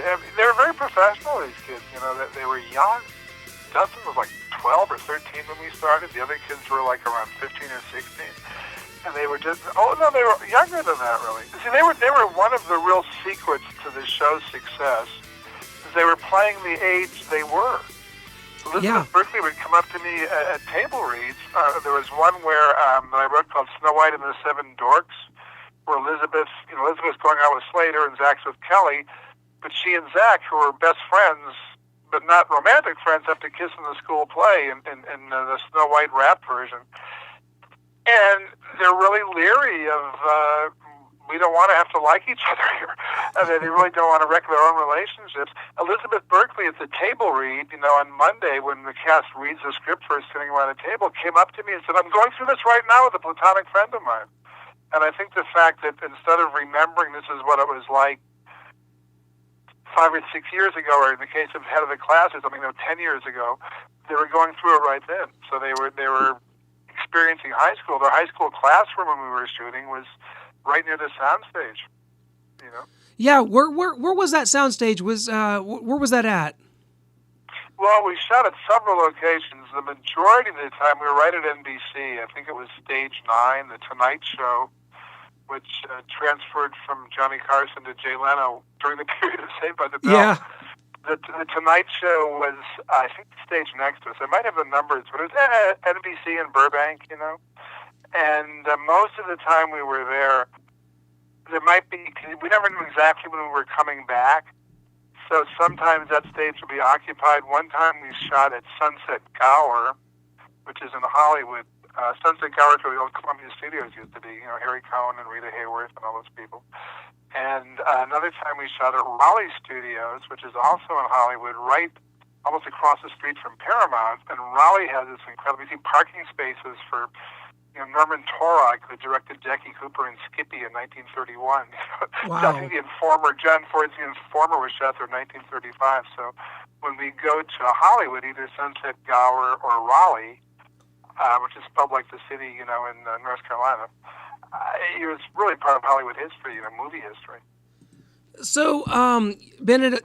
They were very professional, these kids. They were young. Dustin was like 12 or 13 when we started. The other kids were like around 15 or 16. And they were just, they were younger than that, really. See, they were one of the real secrets to the show's success, is they were playing the age they were. Elizabeth Berkley would come up to me at table reads. There was one where that I wrote called Snow White and the Seven Dorks, where Elizabeth's going out with Slater and Zach's with Kelly, but she and Zach, who were best friends, but not romantic friends, have to kiss in the school play in the Snow White rap version. And they're really leery of, we don't want to have to like each other here. They really don't want to wreck their own relationships. Elizabeth Berkley at the table read, on Monday when the cast reads the script first sitting around a table, came up to me and said, I'm going through this right now with a platonic friend of mine. And I think the fact that instead of remembering this is what it was like 5 or 6 years ago, or in the case of Head of the Class or something, 10 years ago, they were going through it right then. So they were experiencing high school. Their high school classroom when we were shooting was right near the soundstage. Yeah, where was that soundstage? Where was that at? Well, we shot at several locations. The majority of the time we were right at NBC. I think it was Stage 9, The Tonight Show, which transferred from Johnny Carson to Jay Leno during the period of Saved by the Bell. Yeah. The Tonight Show was, I think, the stage next to us. I might have the numbers, but it was at NBC in Burbank, And most of the time we were there might be, we never knew exactly when we were coming back. So sometimes that stage would be occupied. One time we shot at Sunset Gower, which is in Hollywood. Sunset Gower is where the old Columbia Studios used to be, Harry Cohn and Rita Hayworth and all those people. And another time we shot at Raleigh Studios, which is also in Hollywood, right almost across the street from Paramount. And Raleigh has this incredible, you see parking spaces for Norman Torok, who directed Jackie Cooper and Skippy in 1931. Wow. I think John Ford's The Informer was shot there in 1935. So when we go to Hollywood, either Sunset Gower or Raleigh, which is spelled like the city, in North Carolina, it was really part of Hollywood history, movie history. So, Bennett,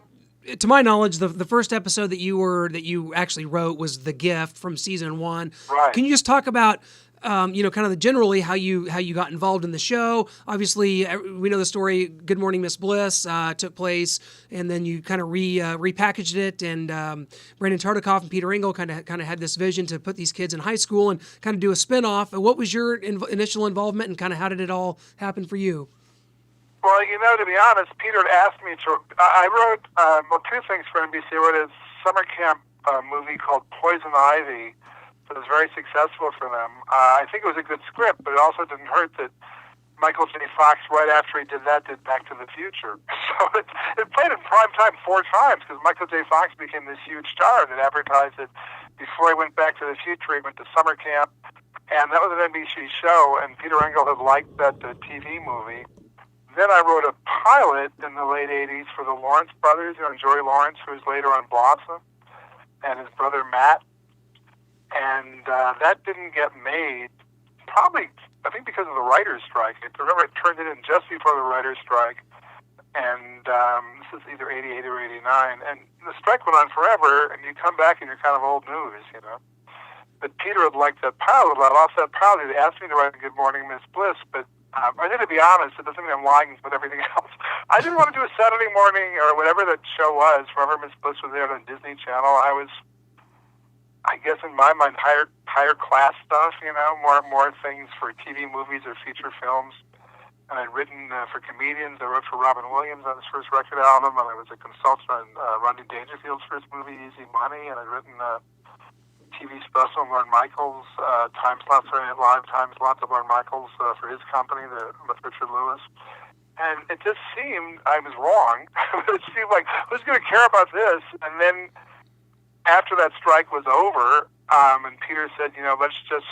to my knowledge, the first episode that you actually wrote was The Gift from season 1. Right. Can you just talk about kind of generally how you got involved in the show? Obviously, we know the story. Good Morning, Miss Bliss took place, and then you kind of repackaged it. And Brandon Tartikoff and Peter Engel kind of had this vision to put these kids in high school and kind of do a spinoff. And what was your initial involvement, and kind of how did it all happen for you? Well, to be honest, Peter had asked me to. I wrote two things for NBC. I wrote a summer camp movie called Poison Ivy. It was very successful for them. I think it was a good script, but it also didn't hurt that Michael J. Fox, right after he did that, did Back to the Future. So it played in prime time 4 times because Michael J. Fox became this huge star that advertised it before he went Back to the Future. He went to summer camp, and that was an NBC show, and Peter Engel had liked that TV movie. Then I wrote a pilot in the late 80s for the Lawrence brothers, Joey Lawrence, who was later on Blossom, and his brother Matt. And that didn't get made, probably, I think because of the writer's strike. Remember, I turned it in just before the writer's strike, and this is either 88 or 89. And the strike went on forever, and you come back and you're kind of old news, But Peter had liked that pilot a lot. Off that pilot, he asked me to write Good Morning, Miss Bliss, but I think, to be honest, it doesn't mean I'm lying with everything else. I didn't want to do a Saturday morning or whatever that show was, wherever Miss Bliss was there on Disney Channel. I guess in my mind, higher class stuff, more things for TV movies or feature films. And I'd written for comedians. I wrote for Robin Williams on his first record album, and I was a consultant on Rodney Dangerfield's first movie, Easy Money, and I'd written a TV special on Lorne Michaels, time slots for live time slots of Lorne Michaels for his company, with Richard Lewis. And it just seemed I was wrong. It seemed like, who's going to care about this? And then after that strike was over, and Peter said, let's just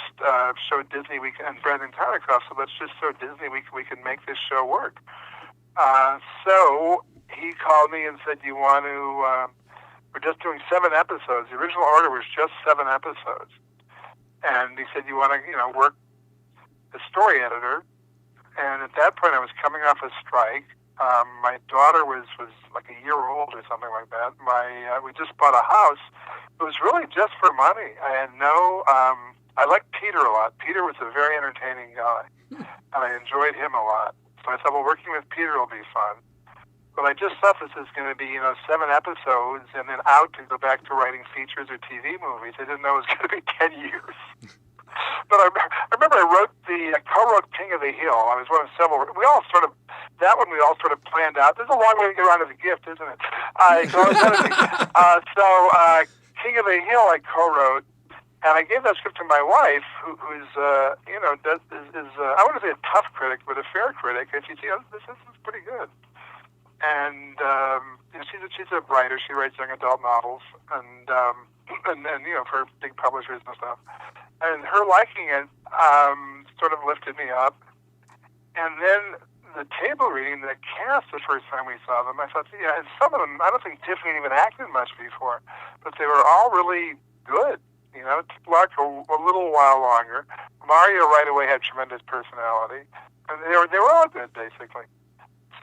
show Disney, and Brandon Tartikoff, so let's just show Disney we can make this show work. So he called me and said, you want to, we're just doing 7 episodes. The original order was just 7 episodes. And he said, you want to, work as story editor? And at that point, I was coming off a strike. My daughter was like a year old or something like that. We just bought a house. It was really just for money. I had no. I liked Peter a lot. Peter was a very entertaining guy, and I enjoyed him a lot. So I thought, well, working with Peter will be fun. But I just thought this was going to be, 7 episodes and then out to go back to writing features or TV movies. I didn't know it was going to be 10 years. But I remember I co-wrote King of the Hill. I was one of several. We all sort of planned out. There's a long way to get around to the gift, isn't it? King of the Hill I co-wrote, and I gave that script to my wife, who's I wouldn't say a tough critic, but a fair critic. And she said, this is pretty good. And she's a writer. She writes young adult novels, and for big publishers and stuff. And her liking it sort of lifted me up. And then the table reading, the cast, the first time we saw them, I thought, and some of them, I don't think Tiffany even acted much before, but they were all really good. It took Lark a little while longer. Mario right away had tremendous personality, and they were all good, basically.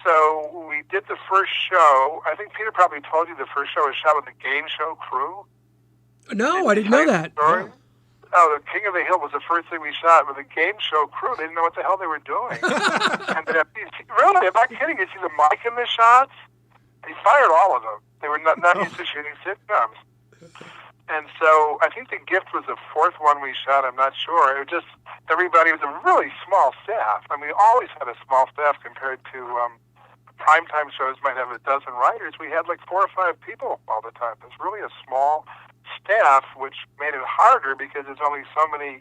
So we did the first show. I think Peter probably told you the first show was shot with the game show crew. No, I didn't know that. Story? Yeah. Oh, the King of the Hill was the first thing we shot with a game show crew. They didn't know what the hell they were doing. And really, I'm not kidding. You see the mic in the shots? They fired all of them. They were not used to shooting sitcoms. And so I think The Gift was the fourth one we shot. I'm not sure. It was just everybody. It was a really small staff. I mean, we always had a small staff compared to primetime shows might have a dozen writers. We had like 4 or 5 people all the time. It was really a small staff, which made it harder because there's only so many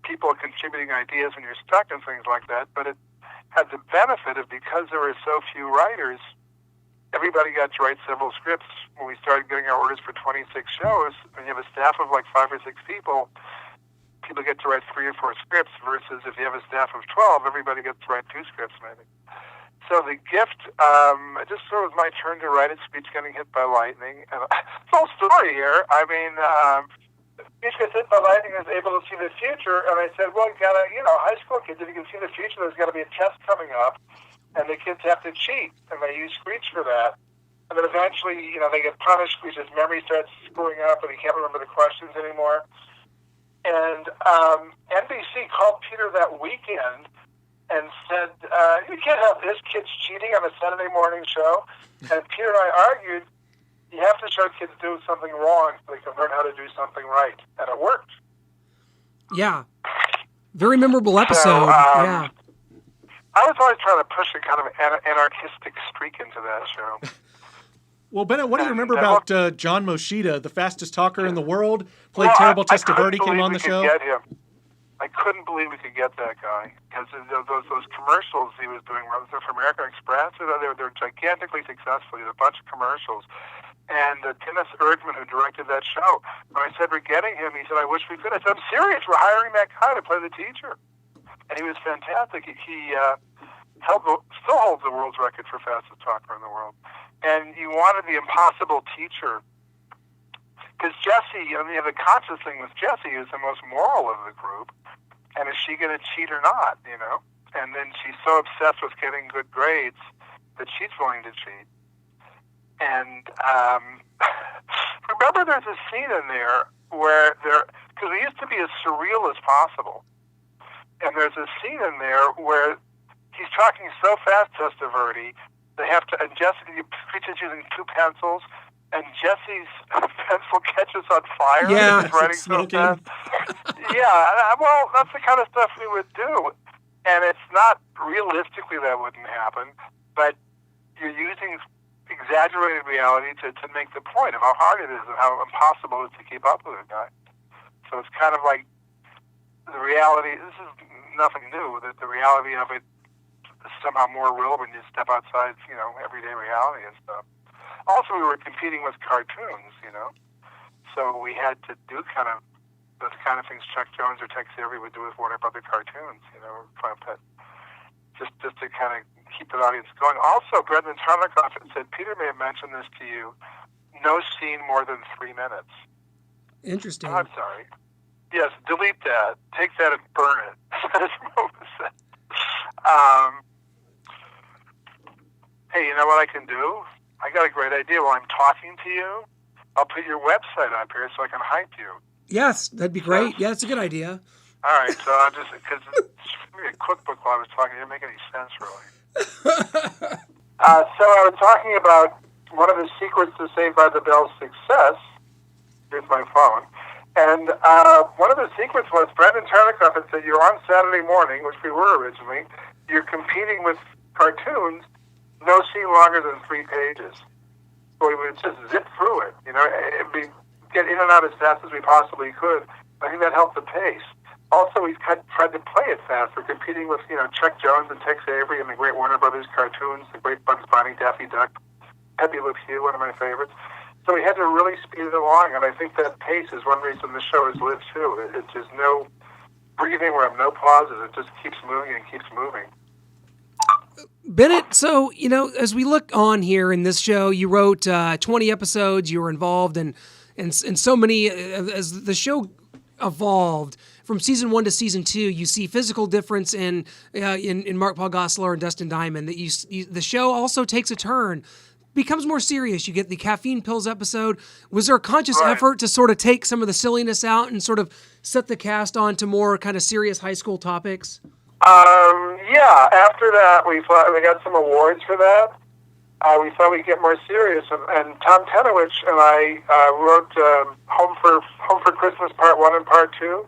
people contributing ideas and you're stuck and things like that. But it had the benefit of, because there were so few writers, everybody got to write several scripts. When we started getting our orders for 26 shows, when you have a staff of like 5 or 6 people get to write 3 or 4 scripts, versus if you have a staff of 12, everybody gets to write 2 scripts maybe. So The Gift, it just sort of was my turn to write it. Speech getting hit by lightning. And it's a whole story here. I mean, Speech gets hit by lightning is able to see the future. And I said, well, you gotta, high school kids, if you can see the future, there's got to be a test coming up. And the kids have to cheat. And they use Screech for that. And then eventually, they get punished because his memory starts screwing up and he can't remember the questions anymore. And NBC called Peter that weekend and said, you can't have this kids cheating on a Saturday morning show. And Peter and I argued, you have to show kids do something wrong so they can learn how to do something right. And it worked. Yeah. Very memorable episode. So, yeah. I was always trying to push a kind of anarchistic streak into that show. Well, Bennett, what do you remember about John Moshida, the fastest talker in the world? Played terrible Testaverde, came on the show. Get him. I couldn't believe we could get that guy, because those commercials he was doing, whether they're for American Express, they're gigantically successful. He had a bunch of commercials. And Dennis Erdman, who directed that show, when I said we're getting him, he said, I wish we could. I said, I'm serious. We're hiring that guy to play the teacher. And he was fantastic. He still holds the world's record for fastest talker in the world. And you wanted the impossible teacher. Because Jessie, the conscious thing with Jessie is the most moral of the group. And is she going to cheat or not, And then she's so obsessed with getting good grades that she's willing to cheat. And remember there's a scene in there where because it used to be as surreal as possible. And there's a scene in there where he's talking so fast, Testaverde, they have to, and Jessie, Preach is using 2 pencils, and Jesse's pencil catches on fire. Yeah, he's writing so fast. Yeah, well, that's the kind of stuff we would do. And it's not, realistically that wouldn't happen, but you're using exaggerated reality to make the point of how hard it is and how impossible it is to keep up with a guy. So it's kind of like the reality, this is nothing new, that the reality of it is somehow more real when you step outside, everyday reality and stuff. Also, we were competing with cartoons, so we had to do kind of those kind of things Chuck Jones or Tex Avery would do with Warner Brother cartoons, just to kind of keep the audience going. Also, Brendan Tarnikoff said, Peter may have mentioned this to you, no scene more than 3 minutes. Interesting. I'm sorry. Yes, delete that. Take that and burn it. As Mo said. Hey, do? I got a great idea. While I'm talking to you, I'll put your website up here so I can hype you. Yes, that'd be great. Yeah, that's a good idea. All right, so I'll just, because it's a cookbook while I was talking, it didn't make any sense, really. So I was talking about one of the secrets to Saved by the Bell's success. Here's my phone. And one of the secrets was Brendan Tartikoff had said, you're on Saturday morning, which we were originally, you're competing with cartoons, no scene longer than 3 pages. So we would just zip through it, get in and out as fast as we possibly could. I think that helped the pace. Also, we tried to play it fast. We're competing with, Chuck Jones and Tex Avery and the great Warner Brothers cartoons, the great Bugs Bunny, Daffy Duck, Pepe Le Pew, one of my favorites. So we had to really speed it along, and I think that pace is one reason the show has lived too. It's just no breathing room, no pauses. It just keeps moving and keeps moving. Bennett, so, as we look on here in this show, you wrote 20 episodes, you were involved in so many, as the show evolved from season 1 to season 2, you see physical difference in Mark Paul Gosselaar and Dustin Diamond, that the show also takes a turn, becomes more serious. You get the caffeine pills episode. Was there a conscious effort to sort of take some of the silliness out and sort of set the cast on to more kind of serious high school topics? Yeah, after that, we got some awards for that. We thought we'd get more serious, and Tom Tenowich and I wrote Home for Christmas Part 1 and Part 2,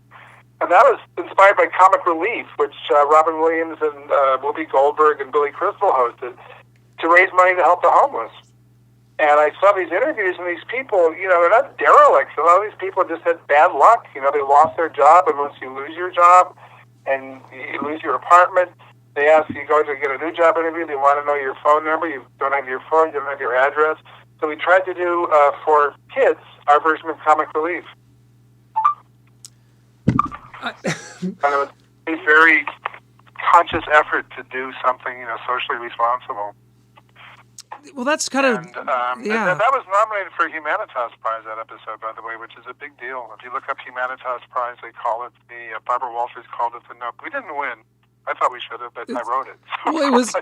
and that was inspired by Comic Relief, which Robin Williams and Whoopi Goldberg and Billy Crystal hosted, to raise money to help the homeless. And I saw these interviews, and these people, they're not derelicts. A lot of these people just had bad luck. They lost their job, and once you lose your job and you lose your apartment, they ask you go to get a new job interview. They want to know your phone number. You don't have your phone. You don't have your address. So we tried to do, for kids, our version of Comic Relief. And it was a very conscious effort to do something, socially responsible. Well, that's kind of, yeah. That was nominated for a Humanitas Prize, that episode, by the way, which is a big deal. If you look up Humanitas Prize, they call it Barbara Walters called it the Nook. We didn't win. I thought we should have, but I wrote it. Well, it was,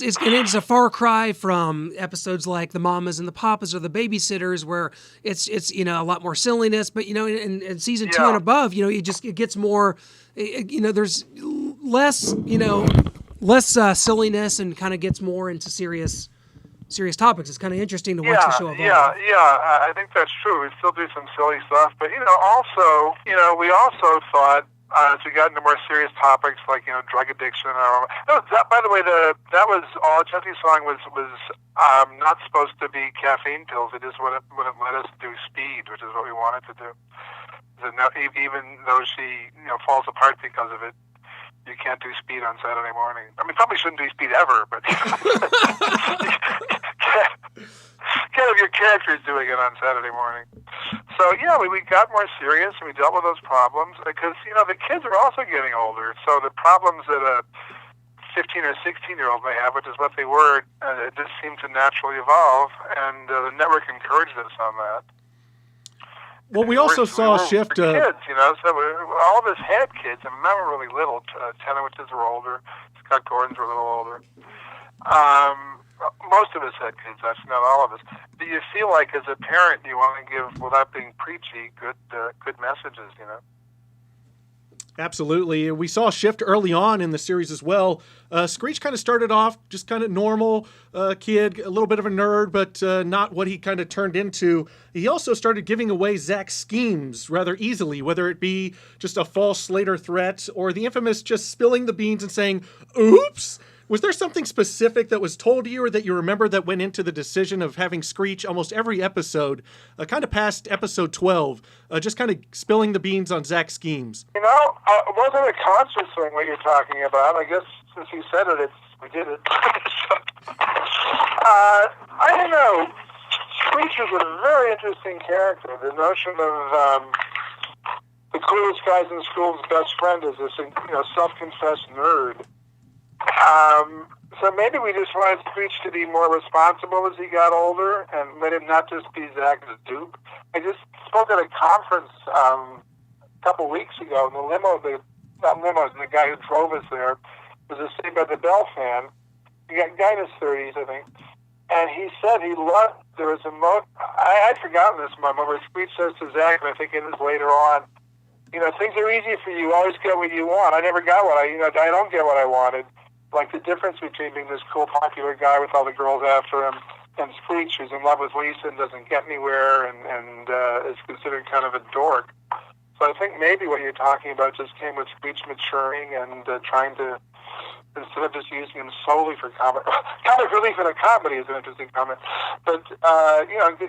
it's a far cry from episodes like The Mamas and the Papas or The Babysitters, where it's a lot more silliness. But in season 2 and above, it gets more. There's less silliness and kind of gets more into serious topics. It's kind of interesting to watch the show evolve. I think that's true. We still do some silly stuff, but also, we also thought. As we got into more serious topics like drug addiction, by the way, that was all. Jesse's song was not supposed to be caffeine pills. It just wouldn't let us do speed, which is what we wanted to do. So now, even though she falls apart because of it, you can't do speed on Saturday morning. I mean, probably shouldn't do speed ever, but can't have your characters doing it on Saturday morning. So we got more serious and we dealt with those problems because the kids are also getting older. So the problems that a 15 or 16-year-old may have, which is what they were, it just seemed to naturally evolve, and the network encouraged us on that. Well, we also saw a shift. Kids, so all of us had kids, and none were really little. Tenowiches were older. Scott Gordons were a little older. Most of us had kids, actually, not all of us. Do you feel like, as a parent, you want to give, without being preachy, good messages, Absolutely. We saw a shift early on in the series as well. Screech kind of started off just kind of normal kid, a little bit of a nerd, but not what he kind of turned into. He also started giving away Zach's schemes rather easily, whether it be just a false Slater threat or the infamous just spilling the beans and saying, oops. Was there something specific that was told to you or that you remember that went into the decision of having Screech almost every episode, kind of past episode 12, just kind of spilling the beans on Zach's schemes? It wasn't a conscious thing what you're talking about. I guess since you said it, we did it. I don't know. Screech is a very interesting character. The notion of the coolest guys in school's best friend is this self-confessed nerd. So maybe we just wanted Screech to be more responsible as he got older and let him not just be Zach's dupe. I just spoke at a conference a couple weeks ago, and the guy who drove us there was a Saved by the Bell fan. He got guy in his 30s, I think. And he said he loved, there was a moment, I'd forgotten this moment where Screech says to Zach, and I think it is later on, things are easy for you. You always get what you want. I never got what I don't get what I wanted. Like the difference between being this cool, popular guy with all the girls after him and Screech, who's in love with Lisa and doesn't get anywhere and is considered kind of a dork. So I think maybe what you're talking about just came with Screech maturing and trying to, instead of just using him solely for comic relief in a comedy is an interesting comment, but,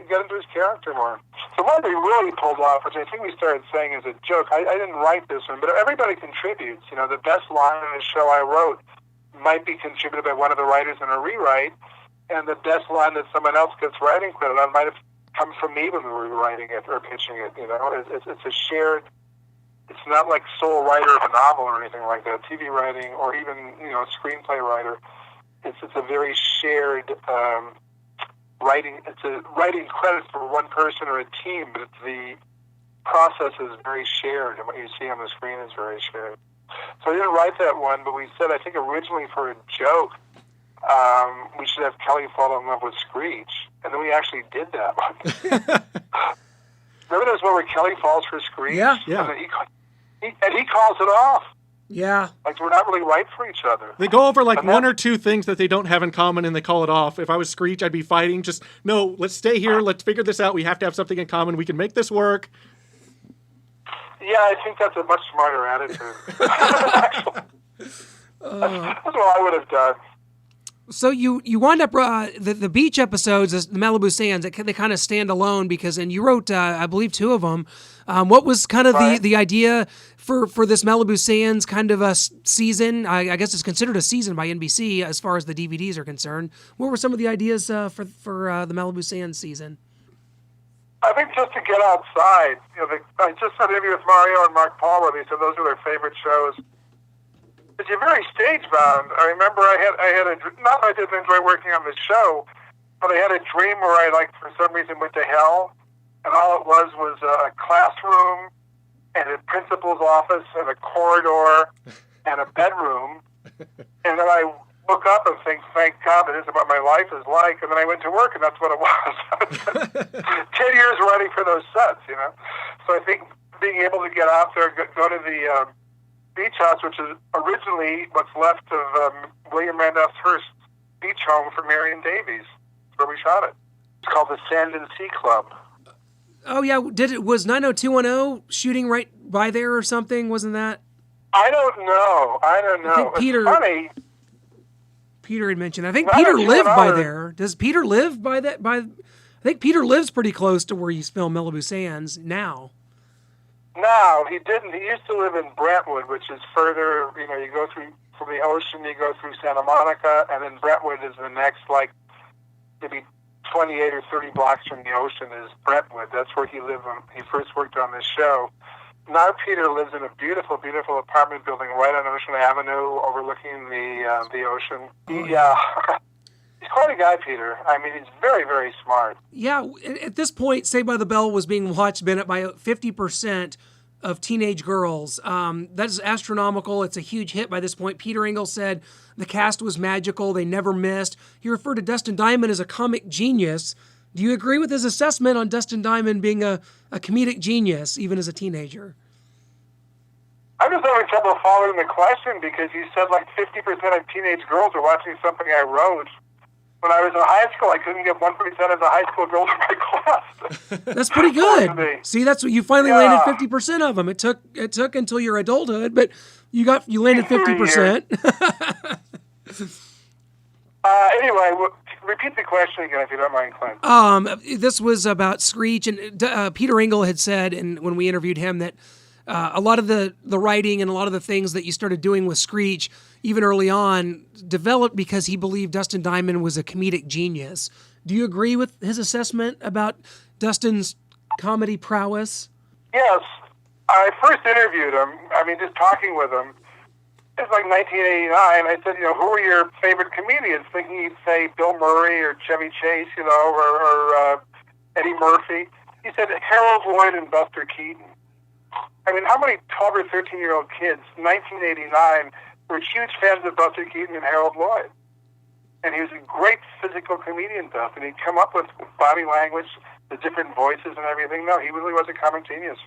get into his character more. So one they really pulled off, which I think we started saying as a joke, I didn't write this one, but everybody contributes. The best line in the show I wrote might be contributed by one of the writers in a rewrite, and the best line that someone else gets writing credit on might have come from me when we were writing it or pitching it. It's a shared. It's not like sole writer of a novel or anything like that. TV writing or even screenplay writer. It's a very shared writing. It's a writing credit for one person or a team, but the process is very shared, and what you see on the screen is very shared. So I didn't write that one, but we said I think originally for a joke. We should have Kelly fall in love with Screech, and then we actually did that one. Remember there's one where Kelly falls for Screech? Yeah. And then he calls it off. Yeah. Like we're not really right for each other. They go over one or two things that they don't have in common, and they call it off. If I was Screech, I'd be fighting. Just, no, let's stay here. Let's figure this out. We have to have something in common. We can make this work. Yeah, I think that's a much smarter attitude. That's what I would have done. So you wind up the beach episodes, the Malibu Sands. They kind of stand alone and you wrote I believe 2 of them. What was kind of the idea for this Malibu Sands kind of a season? I guess it's considered a season by NBC as far as the DVDs are concerned. What were some of the ideas for the Malibu Sands season? I think just to get outside. I just had an interview with Mario and Mark Paul where they said those are their favorite shows. But you're very stage-bound. I remember I had a, not that I didn't enjoy working on the show, but I had a dream where I, for some reason, went to hell, and all it was a classroom, and a principal's office, and a corridor, and a bedroom, and then I look up and think, thank God, that isn't what my life is like, and then I went to work, and that's what it was. 10 years running for those sets, So I think being able to get out there, go to the beach house, which is originally what's left of William Randolph Hearst's beach home for Marion Davies. That's where we shot it. It's called the Sand and Sea Club. Oh yeah, was 90210 shooting right by there or something? Wasn't that? I don't know. I think It's funny. Peter had mentioned. I think Peter lived by there. Does Peter live by that? I think Peter lives pretty close to where you filmed Malibu Sands now. No, he didn't. He used to live in Brentwood, which is further, you go through from the ocean, you go through Santa Monica, and then Brentwood is the next, maybe 28 or 30 blocks from the ocean is Brentwood. That's where he lived when he first worked on this show. Now Peter lives in a beautiful, beautiful apartment building right on Ocean Avenue overlooking the ocean. He's quite a guy, Peter. I mean, he's very, very smart. Yeah, at this point, Saved by the Bell was being watched, Bennett, by 50% of teenage girls. That is astronomical. It's a huge hit by this point. Peter Engel said the cast was magical. They never missed. He referred to Dustin Diamond as a comic genius. Do you agree with his assessment on Dustin Diamond being a comedic genius, even as a teenager? I'm just having trouble following the question because you said 50% of teenage girls are watching something I wrote. When I was in high school, I couldn't get 1% of the high school girls in my class. That's pretty good. See, that's what you finally landed 50% of them. It took until your adulthood, but you landed 50%. Anyway, repeat the question again if you don't mind, Clint. This was about Screech, and Peter Engel had said, and when we interviewed him, that a lot of the writing and a lot of the things that you started doing with Screech, even early on, developed because he believed Dustin Diamond was a comedic genius. Do you agree with his assessment about Dustin's comedy prowess? Yes. I first interviewed him, just talking with him. It's 1989. I said, who are your favorite comedians? Thinking he'd say Bill Murray or Chevy Chase, or Eddie Murphy. He said Harold Lloyd and Buster Keaton. How many 12 or 13-year-old kids, 1989, were huge fans of Buster Keaton and Harold Lloyd? And he was a great physical comedian, Duff, and he'd come up with body language, the different voices and everything. No, he really was a comic genius.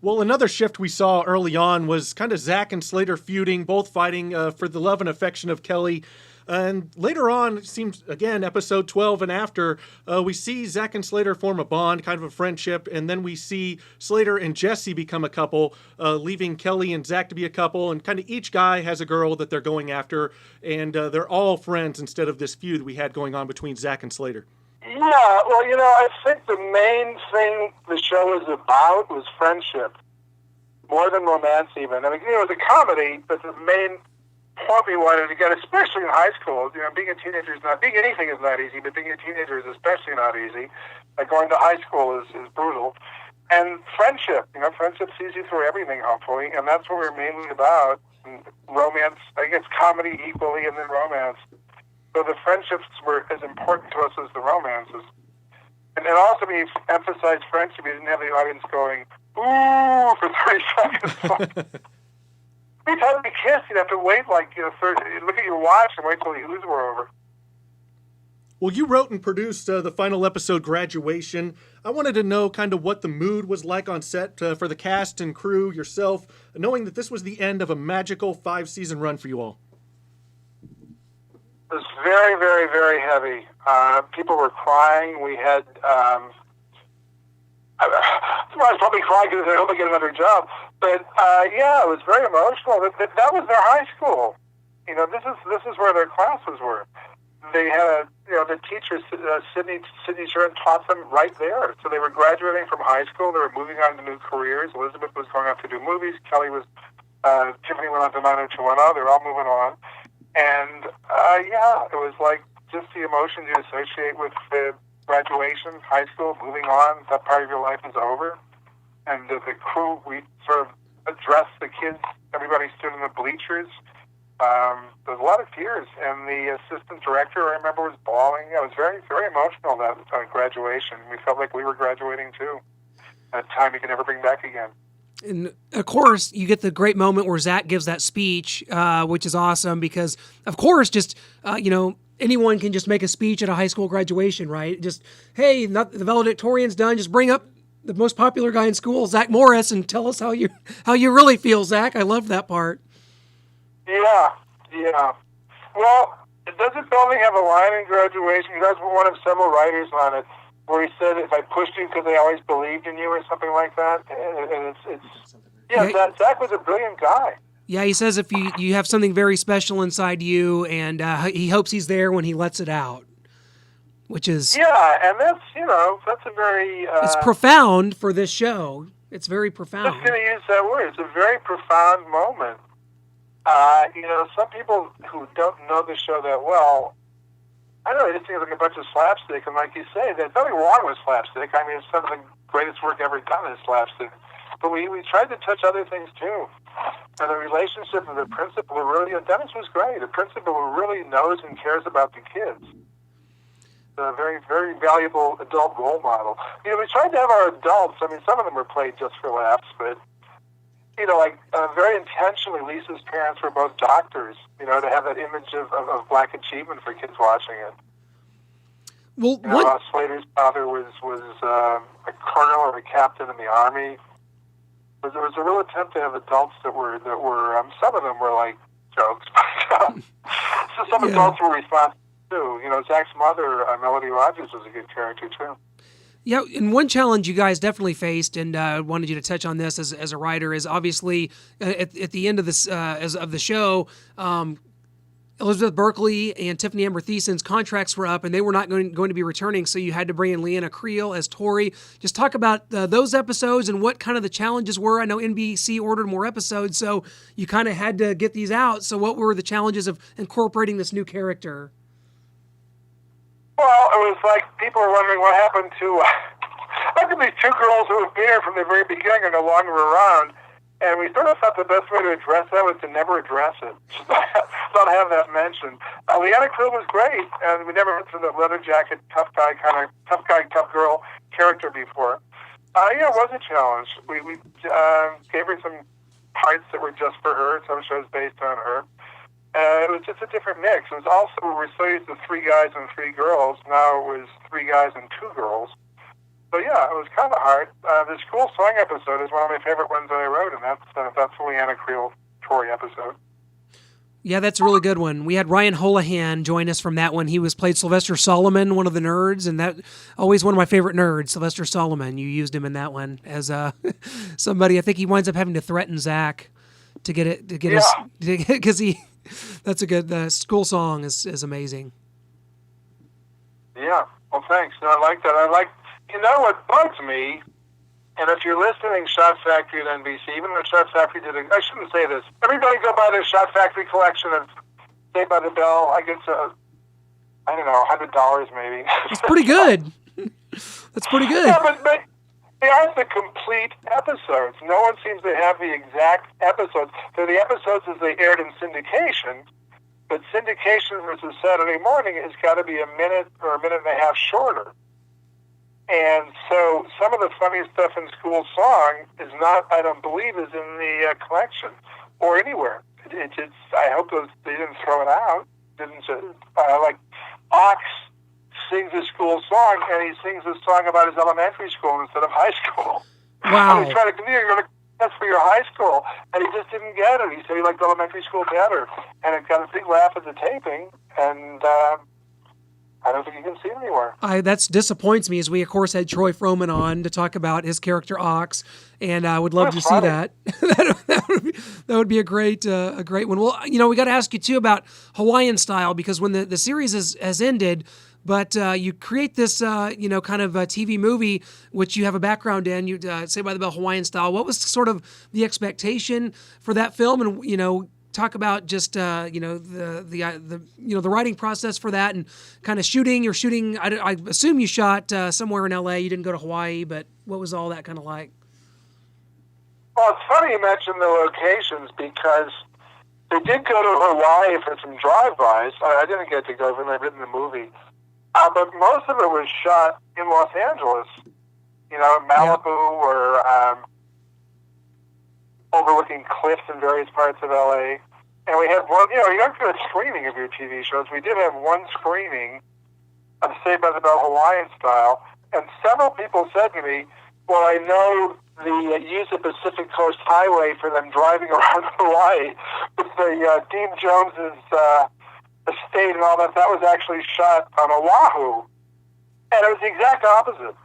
Well, another shift we saw early on was kind of Zach and Slater feuding, both fighting for the love and affection of Kelly. And later on, it seems, again, episode 12 and after, we see Zach and Slater form a bond, kind of a friendship, and then we see Slater and Jesse become a couple, leaving Kelly and Zach to be a couple, and kind of each guy has a girl that they're going after, and they're all friends instead of this feud we had going on between Zach and Slater. Yeah, well, I think the main thing the show was about was friendship, more than romance even. I mean, it was a comedy, but the main point we wanted to get, especially in high school, being a teenager being anything is not easy, but being a teenager is especially not easy. Like going to high school is brutal. And friendship, friendship sees you through everything, hopefully, and that's what we're mainly about. And romance, I guess comedy equally, and then romance. So the friendships were as important to us as the romances. And then also when you emphasize friendship, you didn't have the audience going, ooh, for 30 seconds. Every time we kiss, you'd have to wait look at your watch and wait till the oohs were over. Well, you wrote and produced the final episode, Graduation. I wanted to know kind of what the mood was like on set for the cast and crew, yourself, knowing that this was the end of a magical 5-season run for you all. It was very, very, very heavy. People were crying. We had... I was probably crying because I hope I get another job. But yeah, it was very emotional. That was their high school. This is where their classes were. They had the teacher Sydney Shuren taught them right there. So they were graduating from high school. They were moving on to new careers. Elizabeth was going off to do movies. Kelly was Tiffany went on to 90210. They were all moving on, and yeah, it was like just the emotions you associate with graduation, high school, moving on. That part of your life is over. And the crew, we sort of addressed the kids. Everybody stood in the bleachers. There was a lot of tears. And the assistant director, I remember, was bawling. It was very, very emotional, that graduation. We felt like we were graduating, too. At a time you can never bring back again. And, of course, you get the great moment where Zach gives that speech, which is awesome because, of course, just, anyone can just make a speech at a high school graduation, right? Just, hey, the valedictorian's done. Just bring up the most popular guy in school, Zach Morris, and tell us how you really feel, Zach. I love that part. Yeah. Well, doesn't Belding have a line in Graduation? He was one of several writers on it where he said, "If I pushed you because I always believed in you," or something like that. And Zach was a brilliant guy. Yeah, he says if you have something very special inside you, and he hopes he's there when he lets it out, which is... Yeah, and that's a very... it's profound for this show. It's very profound. I'm just going to use that word. It's a very profound moment. Some people who don't know the show that well, I don't know, they just think it's like a bunch of slapstick, and like you say, there's nothing wrong with slapstick. I mean, it's some of the greatest work ever done is slapstick. But we tried to touch other things, too. And the relationship of the principal really, Dennis was great. The principal really knows and cares about the kids. A very, very valuable adult role model. We tried to have our adults, some of them were played just for laughs, but, very intentionally, Lisa's parents were both doctors, to have that image of black achievement for kids watching it. Well, Slater's father was a colonel or a captain in the Army. There was a real attempt to have adults that were some of them were like jokes. So some adults were responsible too. Zach's mother, Melody Rogers, was a good character too. Yeah, and one challenge you guys definitely faced, and I wanted you to touch on this as a writer, is obviously at the end of this of the show, Elizabeth Berkley and Tiffany Amber Thiessen's contracts were up, and they were not going to be returning, so you had to bring in Leanna Creel as Tori. Just talk about those episodes and what kind of the challenges were. I know NBC ordered more episodes, so you kind of had to get these out. So what were the challenges of incorporating this new character? Well, it was like people were wondering what happened to how come these two girls who have been here from the very beginning are no longer around. And we sort of thought the best way to address that was to never address it. Not have that mentioned. Leanna Creel was great, and we never mentioned the leather jacket, tough guy, tough girl character before. It was a challenge. We gave her some parts that were just for her, some shows based on her. It was just a different mix. It was also, we were so used to 3 guys and 3 girls. Now it was 3 guys and 2 girls. So yeah, it was kind of hard. The school song episode is one of my favorite ones that I wrote, and that's the Leanna Creel Tori episode. Yeah, that's a really good one. We had Ryan Holohan join us from that one. He played Sylvester Solomon, one of the nerds, and that always one of my favorite nerds, Sylvester Solomon. You used him in that one as somebody. I think he winds up having to threaten Zach to get his, because that's a good. The school song is amazing. Yeah. Well, thanks. I like that. You know what bugs me, and if you're listening, Shot Factory at NBC, even though Shot Factory I shouldn't say this. Everybody go buy the Shot Factory collection of Saved by the Bell. I guess, I don't know, $100 maybe. It's pretty good. That's pretty good. Yeah, but they aren't the complete episodes. No one seems to have the exact episodes. They're the episodes as they aired in syndication, but syndication versus Saturday morning has got to be a minute or a minute and a half shorter. And so some of the funniest stuff in school song is not, I don't believe, is in the collection or anywhere. I hope they didn't throw it out. Like Ox sings a school song, and he sings a song about his elementary school instead of high school. Wow. And they try to convince him, that's for your high school. And he just didn't get it. He said he liked elementary school better. And it got a big laugh at the taping, and I don't think you can see it anywhere. That disappoints me, as we, of course, had Troy Froman on to talk about his character Ox, and I would love to see that. that would be a great one. Well, we got to ask you, too, about Hawaiian Style, because when the series has ended, but you create this, kind of a TV movie, which you have a background in, you Saved by the Bell Hawaiian Style. What was sort of the expectation for that film, and, talk about just the writing process for that, and kind of shooting. You're shooting. I assume you shot somewhere in LA. You didn't go to Hawaii, but what was all that kind of like? Well, it's funny you mentioned the locations, because they did go to Hawaii for some drive-bys. I didn't get to go when I'd written the movie, but most of it was shot in Los Angeles. Malibu or overlooking cliffs in various parts of LA. And we had one, you don't do a screening of your TV shows. We did have one screening of Saved by the Bell Hawaiian Style, and several people said to me, well, I know the use of Pacific Coast Highway for them driving around Hawaii, but the Dean Jones's estate and all that was actually shot on Oahu. And it was the exact opposite.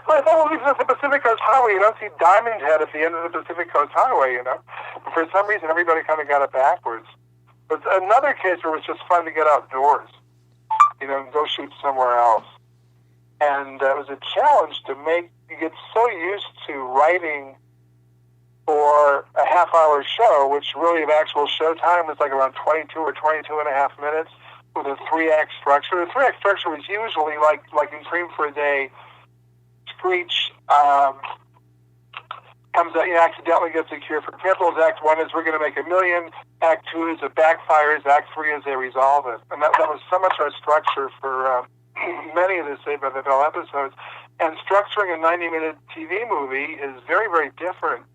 I thought, well, it's the Pacific Coast Highway. You don't see Diamond Head at the end of the Pacific Coast Highway, But for some reason, everybody kind of got it backwards. But another case where it was just fun to get outdoors, and go shoot somewhere else. And it was a challenge you get so used to writing for a half-hour show, which really of actual show time was like around 22 or 22 and a half minutes with a 3-act structure. The 3-act structure was usually like in Cream for a Day, Screech comes out, accidentally gets a cure for pimples. Act 1 is we're going to make $1 million. Act 2 is it backfires. Act 3 is they resolve it. And that was so much our structure for many of the Saved by the Bell episodes. And structuring a 90-minute TV movie is very, very different.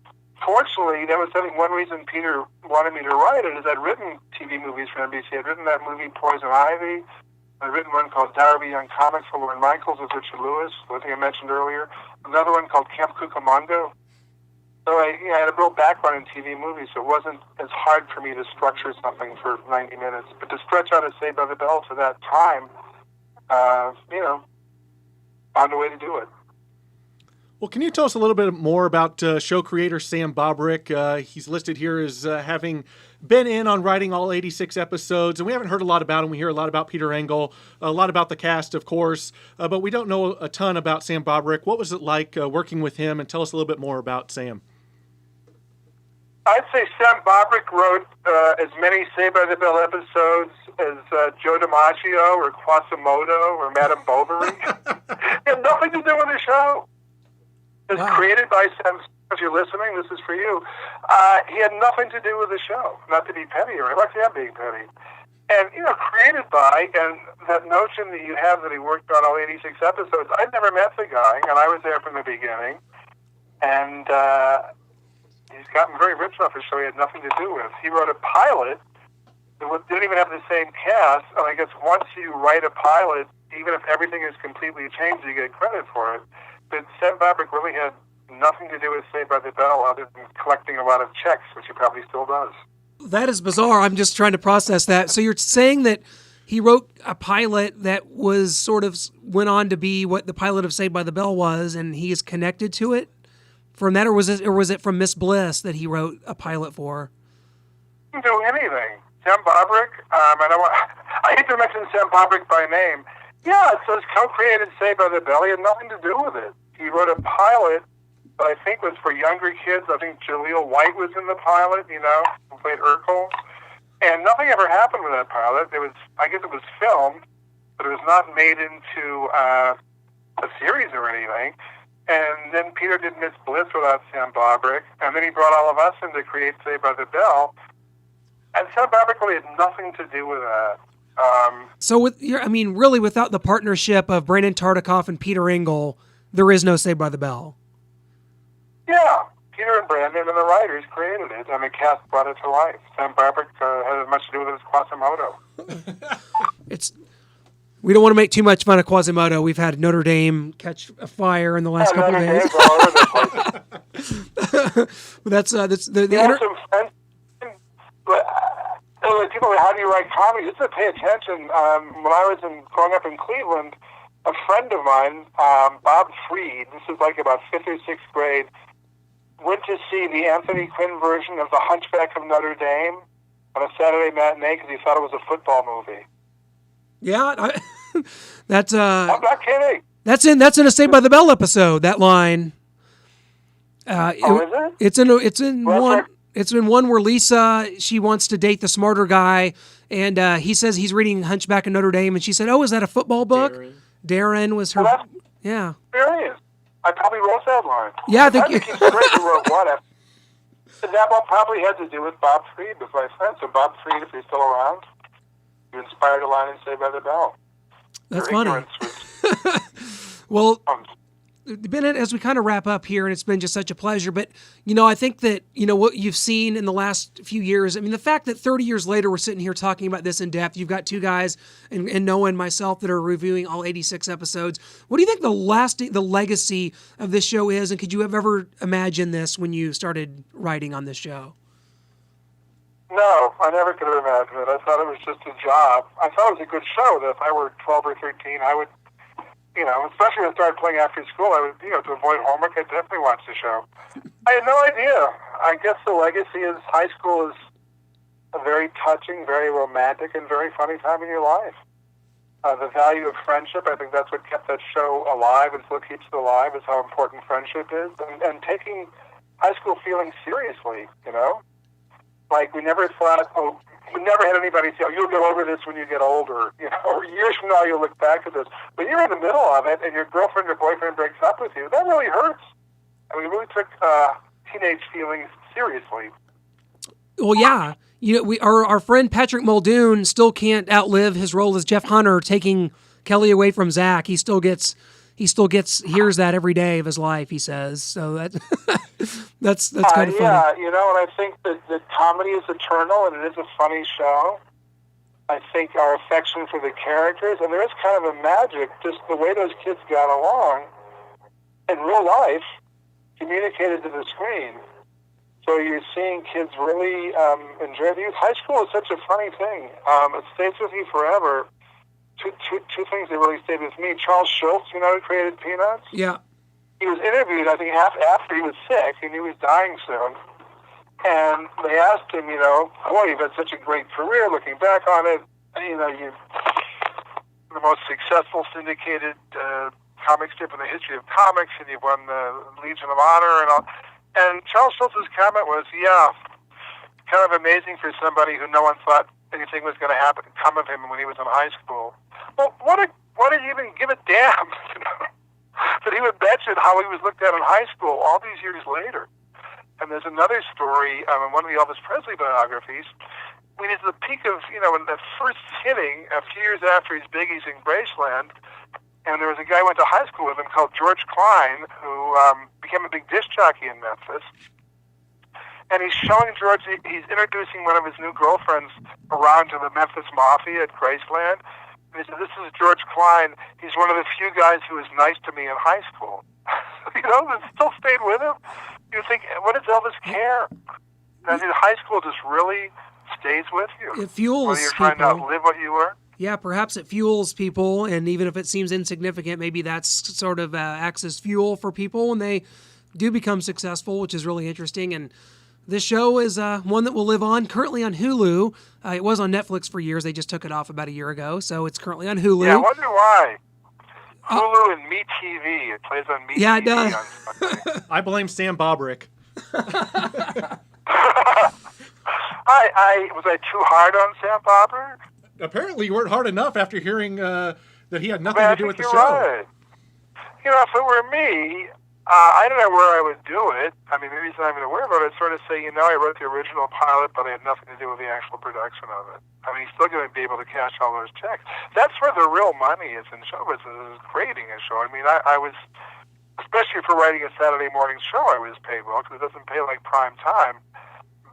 Fortunately, that was one reason Peter wanted me to write it, is I'd written TV movies for NBC. I'd written that movie Poison Ivy. I'd written one called Darby Young Comics for Lorne Michaels with Richard Lewis, I think I mentioned earlier. Another one called Camp Cucamonga. So I had a real background in TV movies, so it wasn't as hard for me to structure something for 90 minutes. But to stretch out a Saved by the Bell to that time, found a way to do it. Well, can you tell us a little bit more about show creator Sam Bobrick? He's listed here as having been in on writing all 86 episodes, and we haven't heard a lot about him. We hear a lot about Peter Engel, a lot about the cast, of course, but we don't know a ton about Sam Bobrick. What was it like working with him? And tell us a little bit more about Sam. I'd say Sam Bobrick wrote as many Saved by the Bell episodes as Joe DiMaggio or Quasimodo or Madame Bobrick. It had nothing to do with the show. It was created by Sam. If you're listening, this is for you. He had nothing to do with the show. Not to be petty, or actually I'm being petty. And, created by, and that notion that you have that he worked on all 86 episodes, I'd never met the guy, and I was there from the beginning. And he's gotten very rich off his show he had nothing to do with. He wrote a pilot didn't even have the same cast. And I guess once you write a pilot, even if everything is completely changed, you get credit for it. But Sam Bobrick really had nothing to do with Saved by the Bell other than collecting a lot of checks, which he probably still does. That is bizarre. I'm just trying to process that. So you're saying that he wrote a pilot that was sort of went on to be what the pilot of Saved by the Bell was, and he is connected to it from that, or was it from Miss Bliss that he wrote a pilot for? He didn't do anything. Sam Bobrick, I hate to mention Sam Bobrick by name. Yeah, it says co-created Saved by the Bell. He had nothing to do with it. He wrote a pilot that I think was for younger kids. I think Jaleel White was in the pilot, who played Urkel. And nothing ever happened with that pilot. I guess it was filmed, but it was not made into a series or anything. And then Peter did Miss Bliss without Sam Bobrick, and then he brought all of us in to create Saved by the Bell. And Sam Bobrick really had nothing to do with that. So really, without the partnership of Brandon Tartikoff and Peter Engel, there is no Saved by the Bell. Yeah, Peter and Brandon and the writers created it, and the cast brought it to life. Sam Bobrick had as much to do with it as Quasimodo. We don't want to make too much fun of Quasimodo. We've had Notre Dame catch a fire in the last couple of days. That's some friends. But people, how do you write comedy? Just to pay attention. When I was growing up in Cleveland, a friend of mine, Bob Freed, this is like about 5th or 6th grade, went to see the Anthony Quinn version of The Hunchback of Notre Dame on a Saturday matinee because he thought it was a football movie. Yeah, that's I'm not kidding. That's in a Saved by the Bell episode. That line. Is it? It's in one. It's in one where Lisa, she wants to date the smarter guy, and he says he's reading Hunchback of Notre Dame, and she said, "Oh, is that a football book?" Darren was her. Well, yeah. Serious. I probably wrote that line. Yeah, I think he's great. Who wrote what? That one probably had to do with Bob Freed, was my friend. So Bob Freed, if he's still around, you inspired a line in Saved by the Bell. That's Your funny. Was, well, Bennett, as we kind of wrap up here, and it's been just such a pleasure, but, I think that, what you've seen in the last few years, the fact that 30 years later we're sitting here talking about this in depth, you've got two guys, and Noah and myself, that are reviewing all 86 episodes. What do you think the legacy of this show is, and could you have ever imagined this when you started writing on this show? No, I never could have imagined it. I thought it was just a job. I thought it was a good show, that if I were 12 or 13, I would... especially when I started playing after school, I would, to avoid homework, I'd definitely watch the show. I had no idea. I guess the legacy is high school is a very touching, very romantic, and very funny time in your life. The value of friendship, I think that's what kept that show alive and still keeps it alive, is how important friendship is. And taking high school feelings seriously, Like, we never thought, we never had anybody say, you'll get over this when you get older, or years from now you'll look back at this. But you're in the middle of it, and your girlfriend or boyfriend breaks up with you. That really hurts. And we really took teenage feelings seriously. Well, yeah. Our friend Patrick Muldoon still can't outlive his role as Jeff Hunter, taking Kelly away from Zach. He still hears that every day of his life, he says. So that's kind of funny. Yeah, and I think that comedy is eternal, and it is a funny show. I think our affection for the characters, and there is kind of a magic, just the way those kids got along in real life, communicated to the screen. So you're seeing kids really enjoy the youth. High school is such a funny thing. It stays with you forever. Two things that really stayed with me. Charles Schultz, who created Peanuts? Yeah. He was interviewed, I think, after he was sick, and he was dying soon. And they asked him, boy, you've had such a great career, looking back on it. You're the most successful syndicated comic strip in the history of comics, and you've won the Legion of Honor and all. And Charles Schultz's comment was, kind of amazing for somebody who no one thought anything was going to come of him when he was in high school. Well, why did he even give a damn? But he would mention how he was looked at in high school all these years later. And there's another story in one of the Elvis Presley biographies. When he's at the peak of, in the first hitting, a few years after his biggies in Graceland, and there was a guy who went to high school with him called George Klein, who became a big disc jockey in Memphis. and he's showing George, he's introducing one of his new girlfriends around to the Memphis Mafia at Graceland. And he said, this is George Klein. He's one of the few guys who was nice to me in high school. That still stayed with him. You think, what does Elvis care? I mean, high school just really stays with you. It fuels whether you're trying to outlive what you were. Yeah, perhaps it fuels people, and even if it seems insignificant, maybe that's sort of acts as fuel for people when they do become successful, which is really interesting. And this show is one that will live on, currently on Hulu. It was on Netflix for years. They just took it off about a year ago, so it's currently on Hulu. Yeah, I wonder why. Hulu and MeTV. It plays on MeTV. Yeah, it does. I blame Sam Bobrick. Was I too hard on Sam Bobrick? Apparently you weren't hard enough after hearing that he had nothing to do with the show. Right. If it were me, I don't know where I would do it. I mean, the reason I'm even aware of it is sort of say, I wrote the original pilot, but I had nothing to do with the actual production of it. I mean, he's still going to be able to cash all those checks. That's where the real money is in show business, is creating a show. I mean, I was, especially for writing a Saturday morning show, I was paid well, because it doesn't pay like prime time.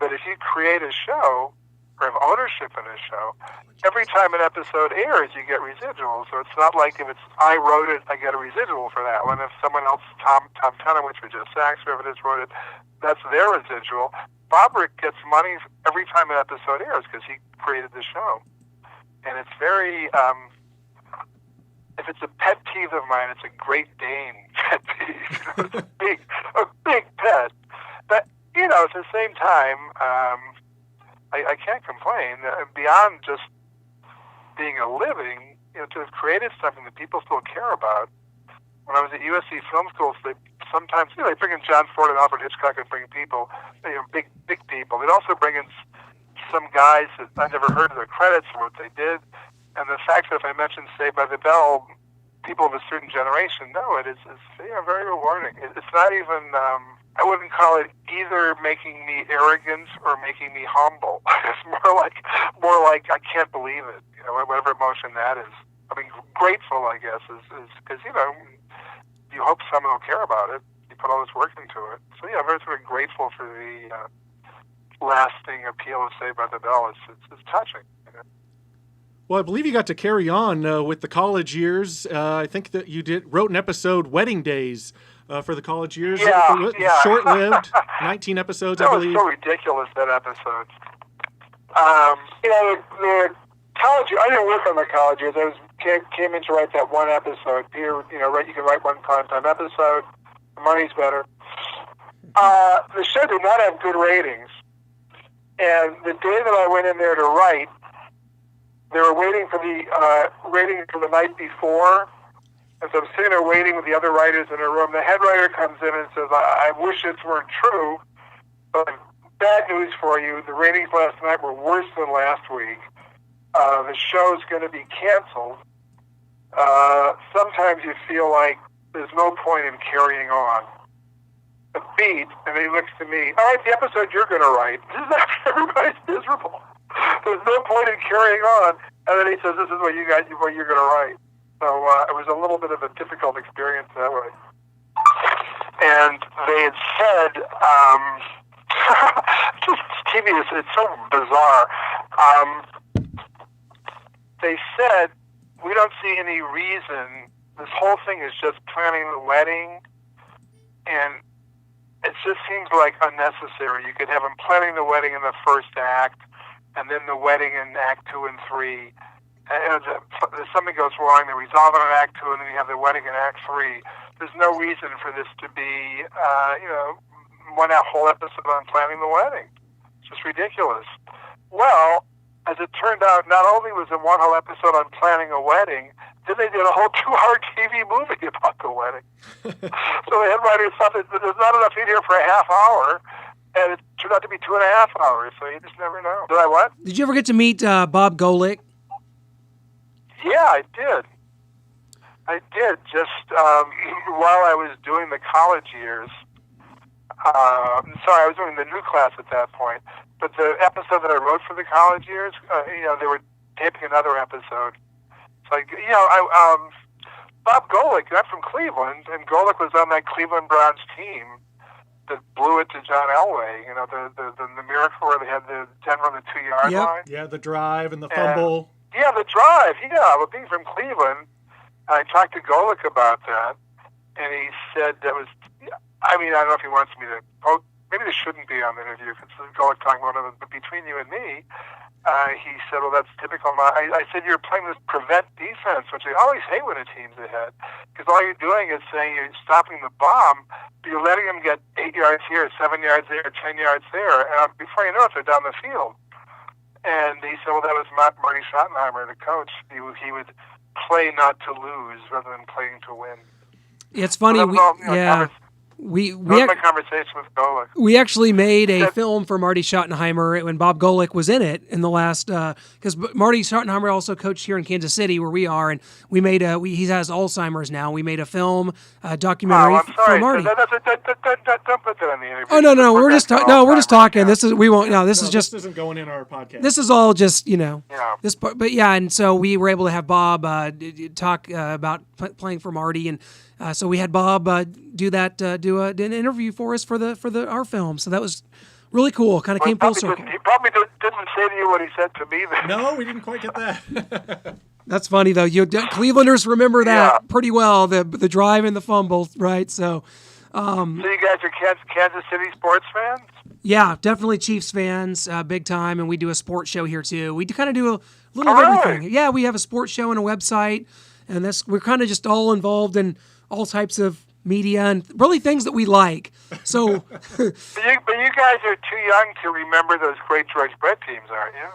But if you create a show, or have ownership in a show, every time an episode airs, you get residuals. So it's not like if it's I wrote it, I get a residual for that one. If someone else, Tom Tunowich or Jeff Sachs, whoever it is, wrote it, that's their residual. Bobrick gets money every time an episode airs because he created the show. And it's very, if it's a pet peeve of mine, it's a Great Dane pet peeve. It's a big pet. But, at the same time, I can't complain. Beyond just being a living, to have created something that people still care about. When I was at USC Film School, they sometimes, they bring in John Ford and Alfred Hitchcock and bring people, big people. They'd also bring in some guys that I never heard of their credits or what they did. And the fact that if I mentioned Saved by the Bell, people of a certain generation know it is very rewarding. It's not even, I wouldn't call it either making me arrogant or making me humble. It's more like I can't believe it. Whatever emotion that is. I mean, grateful, I guess, is because you hope someone will care about it. You put all this work into it. So I'm very sort of grateful for the lasting appeal of Saved by the Bell. It's touching. Well, I believe you got to carry on with the college years. I think that you wrote an episode, Wedding Days, for the college years. Yeah. Short-lived, 19 episodes, I believe. That was so ridiculous, that episode. The college years, I didn't work on the college years. I came in to write that one episode. Peter, you can write one primetime episode. The money's better. The show did not have good ratings. And the day that I went in there to write, they were waiting for the rating for the night before. And so I'm sitting there waiting with the other writers in a room. The head writer comes in and says, I wish it weren't true, but bad news for you. The ratings last night were worse than last week. The show's going to be canceled. Sometimes you feel like there's no point in carrying on. A beat, and he looks to me, all right, the episode you're going to write. This is after everybody's miserable. There's no point in carrying on. And then he says, this is what you're going to write. So it was a little bit of a difficult experience that way. And they had said, just TV it's so bizarre. They said, we don't see any reason. This whole thing is just planning the wedding, and it just seems like unnecessary. You could have them planning the wedding in the first act, and then the wedding in Act 2 and 3. And if something goes wrong, they resolve it in Act 2, and then you have the wedding in Act 3. There's no reason for this to be, one whole episode on planning the wedding. It's just ridiculous. Well, as it turned out, not only was it one whole episode on planning a wedding, then they did a whole 2-hour TV movie about the wedding. So the head writer thought that there's not enough in here for a half hour, and it turned out to be 2.5 hours, so you just never know. Did I what? Did you ever get to meet Bob Golick? Yeah, I did. Just while I was doing the college years. I was doing the new class at that point. But the episode that I wrote for the college years, they were taping another episode. It's like, Bob Golick, I'm from Cleveland, and Golick was on that Cleveland Browns team that blew it to John Elway. You know, the miracle where they had the Denver on the 2-yard line. Yeah, the drive and the fumble. Yeah, the drive. Yeah, well, being from Cleveland, I talked to Golick about that, and he said that was. I mean, I don't know if he wants me to. Maybe this shouldn't be on the interview because Golick talking about it, but between you and me. He said, well, that's typical. I said, you're playing this prevent defense, which I always hate when a team's ahead, because all you're doing is saying you're stopping the bomb, but you're letting them get 8 yards here, 7 yards there, 10 yards there, and before you know it, they're down the field. And he said, well, that was Marty Schottenheimer, the coach. He would play not to lose rather than playing to win. It's funny. My conversation with Golick. We actually made a film for Marty Schottenheimer when Bob Golick was in it in the last, because Marty Schottenheimer also coached here in Kansas City where we are, and we made he has Alzheimer's now. We made a film documentary for Marty. Don't put that on the interview. Oh no, we're just talking. This is this isn't going in our podcast. This is all just this part, but yeah, and so we were able to have Bob talk about playing for Marty, and so we had Bob do an interview for us for our film. So that was really cool. Kind of came full circle. He probably didn't say to you what he said to me then. No, we didn't quite get that. That's funny though. Clevelanders remember that pretty well. The drive and the fumble, right? So. So you guys are Kansas City sports fans? Yeah, definitely Chiefs fans, big time, and we do a sports show here too. We kind of do a little of everything. Yeah, we have a sports show and a website, and we're kind of just all involved in all types of media and really things that we like. So, but you guys are too young to remember those great George Brett teams, aren't you?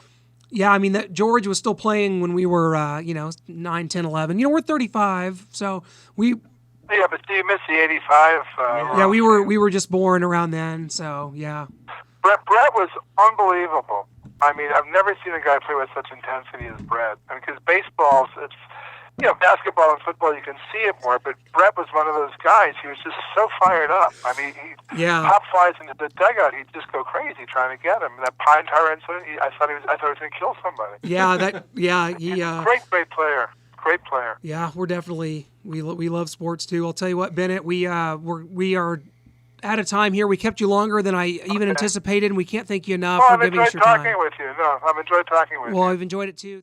Yeah, I mean that George was still playing when we were 9, 10, 11. We're 35, so we. Yeah, but you missed the '85. Yeah, we were just born around then, so yeah. Brett was unbelievable. I mean, I've never seen a guy play with such intensity as Brett. I mean, because baseball, it's basketball and football, you can see it more, but Brett was one of those guys. He was just so fired up. I mean, he pop flies into the dugout. He'd just go crazy trying to get him. That Pine Tar incident, I thought he was going to kill somebody. Great player. Great player. Yeah, we're definitely we love sports too. I'll tell you what, Bennett, we are out of time here. We kept you longer than I even anticipated, and we can't thank you enough for giving us your time. I've enjoyed talking with you. No, I've enjoyed talking with you. Well, I've enjoyed it too.